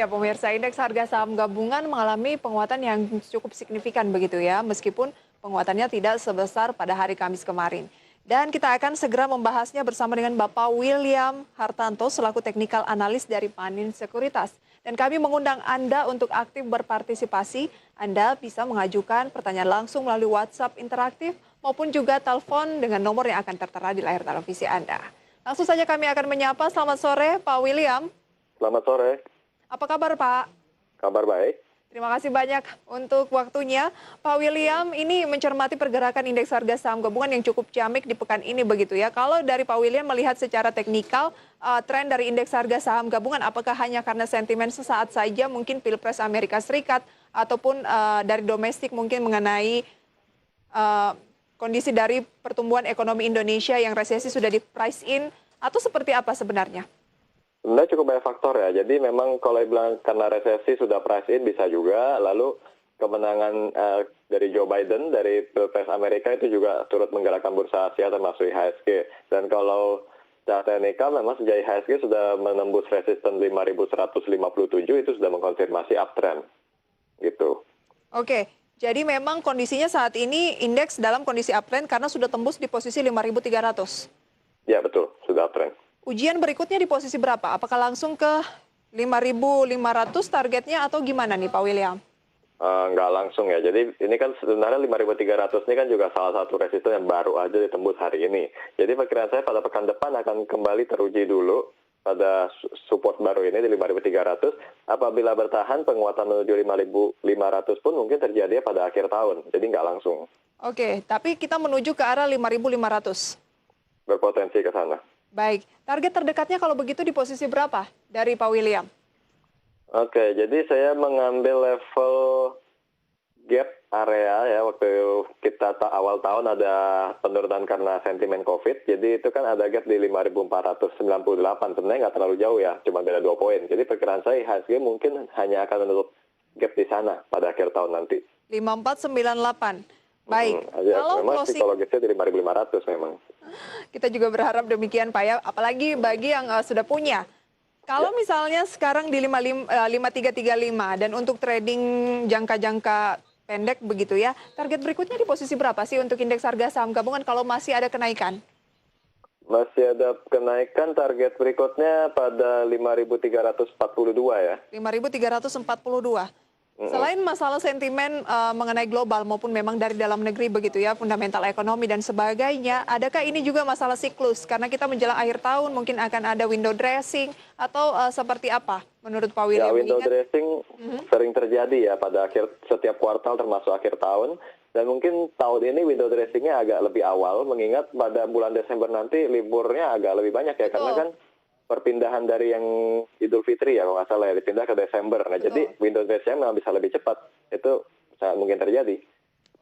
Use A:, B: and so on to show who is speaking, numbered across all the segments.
A: Ya, pemirsa, indeks harga saham gabungan mengalami penguatan yang cukup signifikan begitu ya, meskipun penguatannya tidak sebesar pada hari Kamis kemarin. Dan kita akan segera membahasnya bersama dengan Bapak William Hartanto selaku teknikal analis dari Panin Sekuritas. Dan kami mengundang Anda untuk aktif berpartisipasi. Anda bisa mengajukan pertanyaan langsung melalui WhatsApp interaktif maupun juga telepon dengan nomor yang akan tertera di layar televisi Anda. Langsung saja kami akan menyapa. Selamat sore, Pak William.
B: Selamat sore,
A: Apa kabar, Pak?
B: kabar baik.
A: Terima kasih banyak untuk waktunya. Pak William, ini mencermati pergerakan indeks harga saham gabungan yang cukup ciamik di pekan ini begitu ya. Kalau dari Pak William melihat secara teknikal, tren dari indeks harga saham gabungan apakah hanya karena sentimen sesaat saja mungkin Pilpres Amerika Serikat ataupun dari domestik mungkin mengenai eh, kondisi dari pertumbuhan ekonomi Indonesia yang resesi sudah di price in atau seperti apa sebenarnya?
B: Sebenarnya cukup banyak faktor ya. Jadi memang kalau bilang karena resesi sudah price in bisa juga. Lalu kemenangan dari Joe Biden dari Pilpres Amerika itu juga turut menggerakkan bursa Asia termasuk IHSG. Dan kalau secara teknikal memang sejak IHSG sudah menembus resisten 5.157 itu sudah mengkonfirmasi uptrend gitu.
A: Oke, jadi memang kondisinya saat ini indeks dalam kondisi uptrend karena sudah tembus di posisi 5.300.
B: Ya betul, sudah uptrend.
A: Ujian berikutnya di posisi berapa? Apakah langsung ke 5.500 targetnya atau gimana nih Pak William?
B: Nggak langsung ya. Jadi ini kan sebenarnya 5.300 ini kan juga salah satu resisten yang baru aja ditembus hari ini. Jadi perkiraan saya pada pekan depan akan kembali teruji dulu pada support baru ini di 5.300. Apabila bertahan penguatan menuju 5.500 pun mungkin terjadi pada akhir tahun. Jadi nggak langsung.
A: Oke, tapi kita menuju ke arah 5.500.
B: Berpotensi ke sana.
A: Baik, target terdekatnya kalau begitu di posisi berapa dari Pak William?
B: Oke, jadi saya mengambil level gap area ya waktu kita awal tahun ada penurunan karena sentimen COVID. Jadi itu kan ada gap di 5.498. Sebenarnya nggak terlalu jauh ya, cuma beda 2 poin. Jadi perkiraan saya IHSG mungkin hanya akan menutup gap di sana pada akhir tahun nanti.
A: 5498. Baik, kalau
B: Memang
A: closing
B: psikologisnya di 5.500 memang.
A: kita juga berharap demikian Pak ya, apalagi bagi yang sudah punya. Kalau misalnya sekarang di 5335 dan untuk trading jangka-jangka pendek begitu ya, target berikutnya di posisi berapa sih untuk indeks harga saham gabungan kalau masih ada kenaikan?
B: Masih ada kenaikan target berikutnya pada 5.342 ya.
A: 5.342. Selain masalah sentimen mengenai global maupun memang dari dalam negeri begitu ya, fundamental ekonomi dan sebagainya, adakah ini juga masalah siklus? Karena kita menjelang akhir tahun mungkin akan ada window dressing atau seperti apa menurut Pak
B: Ya,
A: William?
B: window dressing sering terjadi ya pada akhir setiap kuartal termasuk akhir tahun. Dan mungkin tahun ini window dressingnya agak lebih awal, mengingat pada bulan Desember nanti liburnya agak lebih banyak ya.
A: Betul.
B: Karena kan perpindahan dari yang Idul Fitri ya kalau nggak salah ya, dipindah ke Desember. Nah,
A: Betul.
B: jadi window dressing memang bisa lebih cepat. Itu sangat mungkin terjadi.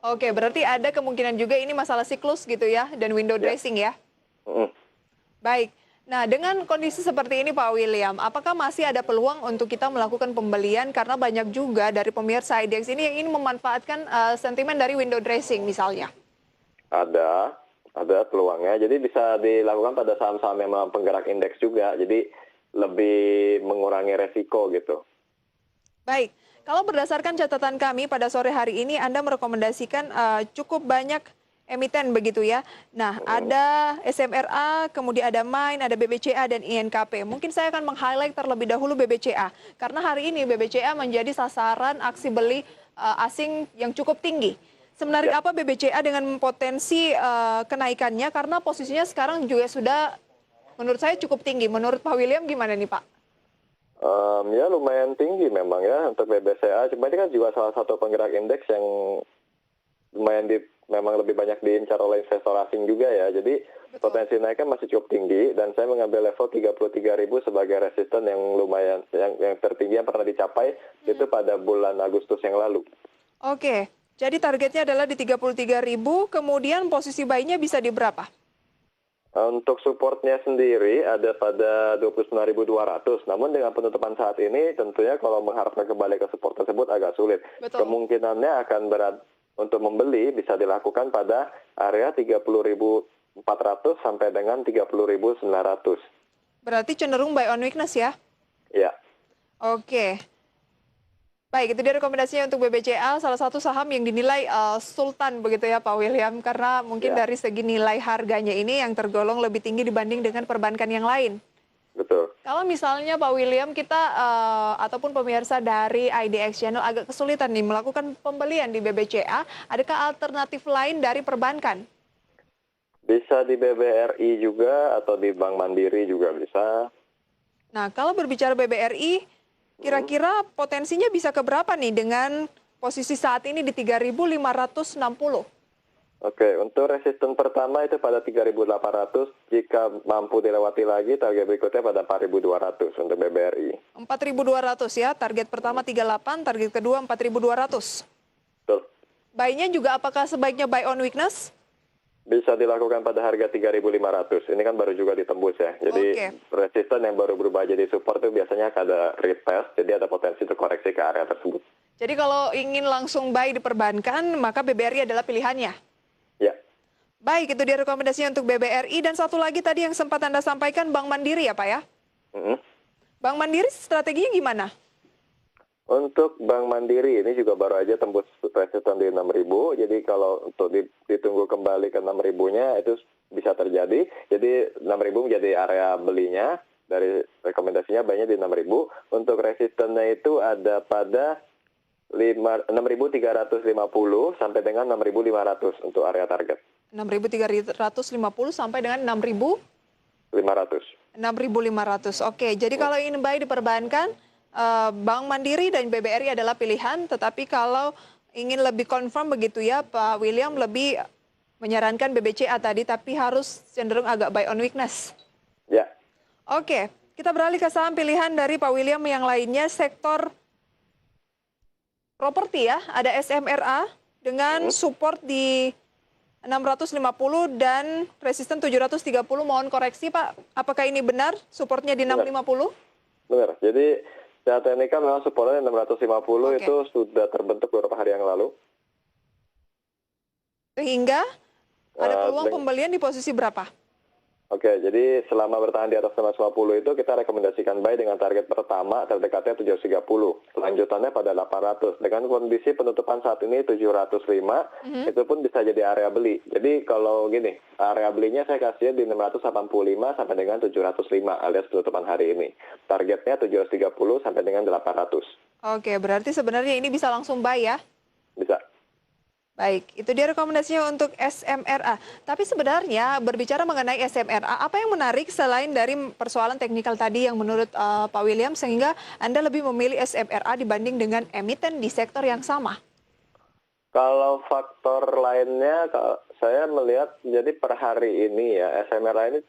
A: Oke, berarti ada kemungkinan juga ini masalah siklus gitu ya, dan window
B: Ya.
A: dressing ya.
B: Mm-mm.
A: Baik. Nah, dengan kondisi seperti ini Pak William, apakah masih ada peluang untuk kita melakukan pembelian karena banyak juga dari pemirsa IDX ini yang ingin memanfaatkan sentimen dari window dressing misalnya?
B: Ada peluangnya. Jadi bisa dilakukan pada saham-saham yang memang penggerak indeks juga. Jadi lebih mengurangi resiko gitu.
A: Baik, kalau berdasarkan catatan kami pada sore hari ini Anda merekomendasikan cukup banyak emiten begitu ya. Nah, ada SMRA, kemudian ada MAIN, ada BBCA dan INKP. Mungkin saya akan meng-highlight terlebih dahulu BBCA karena hari ini BBCA menjadi sasaran aksi beli asing yang cukup tinggi. Sebenarnya apa BBCA dengan potensi kenaikannya karena posisinya sekarang juga sudah menurut saya cukup tinggi. Menurut Pak William gimana nih Pak?
B: Ya lumayan tinggi memang ya untuk BBCA. Cuma ini kan juga salah satu penggerak indeks yang lumayan memang lebih banyak diincar oleh investor asing juga ya. Jadi
A: Betul.
B: potensi naiknya masih cukup tinggi dan saya mengambil level 33.000 sebagai resisten yang lumayan yang tertinggi yang pernah dicapai itu pada bulan Agustus yang lalu.
A: Oke, jadi targetnya adalah di 33.000, kemudian posisi buy-nya bisa di berapa?
B: Untuk supportnya sendiri ada pada 29.200. Namun dengan penutupan saat ini tentunya kalau mengharapkan kembali ke support tersebut agak sulit.
A: Betul.
B: Kemungkinannya akan berat untuk membeli bisa dilakukan pada area 30.400 sampai dengan 30.900.
A: Berarti cenderung buy on weakness ya?
B: Ya.
A: Oke. Baik, itu dia rekomendasinya untuk BBCA, salah satu saham yang dinilai sultan begitu ya Pak William, karena mungkin
B: Ya,
A: dari segi nilai harganya ini yang tergolong lebih tinggi dibanding dengan perbankan yang lain.
B: betul.
A: Kalau misalnya Pak William kita ataupun pemirsa dari IDX Channel agak kesulitan nih melakukan pembelian di BBCA, adakah alternatif lain dari perbankan?
B: Bisa di BBRI juga atau di Bank Mandiri juga bisa.
A: Nah, kalau berbicara BBRI,
B: Hmm.
A: kira-kira potensinya bisa ke berapa nih dengan posisi saat ini di 3.560?
B: Oke, untuk resisten pertama itu pada 3.800, jika mampu dilewati lagi, target berikutnya pada 4.200 untuk BBRI.
A: 4.200 ya, target pertama 38, target kedua 4.200.
B: Betul.
A: Buy-nya juga apakah sebaiknya buy on weakness?
B: Bisa dilakukan pada harga 3.500. Ini kan baru juga ditembus ya. Jadi
A: Oke.
B: resisten yang baru berubah jadi support itu biasanya ada retest, jadi ada potensi untuk koreksi ke area tersebut.
A: Jadi kalau ingin langsung buy di perbankan, maka BBRI adalah pilihannya.
B: Ya,
A: Baik, itu dia rekomendasinya untuk BBRI. Dan satu lagi tadi yang sempat Anda sampaikan, Bank Mandiri ya Pak ya?
B: mm-mm.
A: Bank Mandiri strateginya gimana?
B: Untuk Bank Mandiri ini juga baru aja tembus resisten di 6.000. Jadi kalau untuk ditunggu kembali ke 6.000-nya itu bisa terjadi. Jadi 6.000 menjadi area belinya. Dari rekomendasinya banyak di 6.000. Untuk resistennya itu ada pada 6.350 sampai dengan 6.500 untuk area target.
A: 6.350 sampai dengan
B: 500.
A: 6.500. Oke, jadi kalau ingin buy di perbankan, Bank Mandiri dan BBRI adalah pilihan, tetapi kalau ingin lebih confirm begitu ya, Pak William lebih menyarankan BBCA tadi, tapi harus cenderung agak buy on weakness.
B: Ya,
A: Oke, kita beralih ke saham pilihan dari Pak William yang lainnya, sektor properti ya, ada SMRA dengan support di 650 dan resisten 730. Mohon koreksi Pak, apakah ini benar supportnya di
B: benar.
A: 650?
B: Benar. Jadi secara teknikal memang supportnya 650
A: Oke,
B: itu sudah terbentuk beberapa hari yang lalu.
A: sehingga ada
B: Eh,
A: peluang pembelian di posisi berapa?
B: Oke, jadi selama bertahan di atas 650 itu kita rekomendasikan buy dengan target pertama terdekatnya 730. Selanjutannya pada 800. Dengan kondisi penutupan saat ini 705, itu pun bisa jadi area beli. Jadi kalau gini, area belinya saya kasih di 685 sampai dengan 705 alias penutupan hari ini. Targetnya 730 sampai dengan 800.
A: Oke, berarti sebenarnya ini bisa langsung buy ya?
B: Bisa.
A: Baik, itu dia rekomendasinya untuk SMRA. Tapi sebenarnya berbicara mengenai SMRA, apa yang menarik selain dari persoalan teknikal tadi yang menurut Pak William sehingga Anda lebih memilih SMRA dibanding dengan emiten di sektor yang sama?
B: Kalau faktor lainnya, saya melihat jadi per hari ini ya, SMRA ini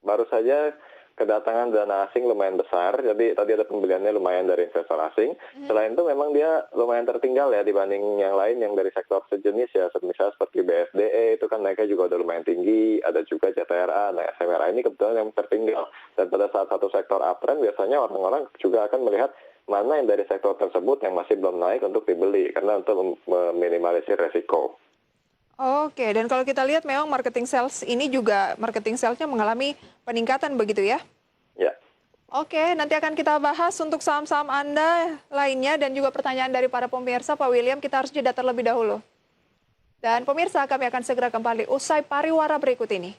B: baru saja kedatangan dana asing lumayan besar. Jadi tadi ada pembeliannya lumayan dari investor asing. Selain itu memang dia lumayan tertinggal ya dibanding yang lain yang dari sektor sejenis ya. Misalnya seperti BSDE itu kan naiknya juga udah lumayan tinggi. Ada juga CTRA. Nah SMRA ini kebetulan yang tertinggal. Dan pada saat satu sektor uptrend biasanya orang-orang juga akan melihat mana yang dari sektor tersebut yang masih belum naik untuk dibeli. Karena untuk meminimalisir resiko.
A: Oke, dan kalau kita lihat memang marketing sales ini juga marketing salesnya mengalami peningkatan begitu ya?
B: Ya.
A: Oke, nanti akan kita bahas untuk saham-saham Anda lainnya dan juga pertanyaan dari para pemirsa. Pak William, kita harus jeda terlebih dahulu. Dan pemirsa, kami akan segera kembali usai pariwara berikut ini.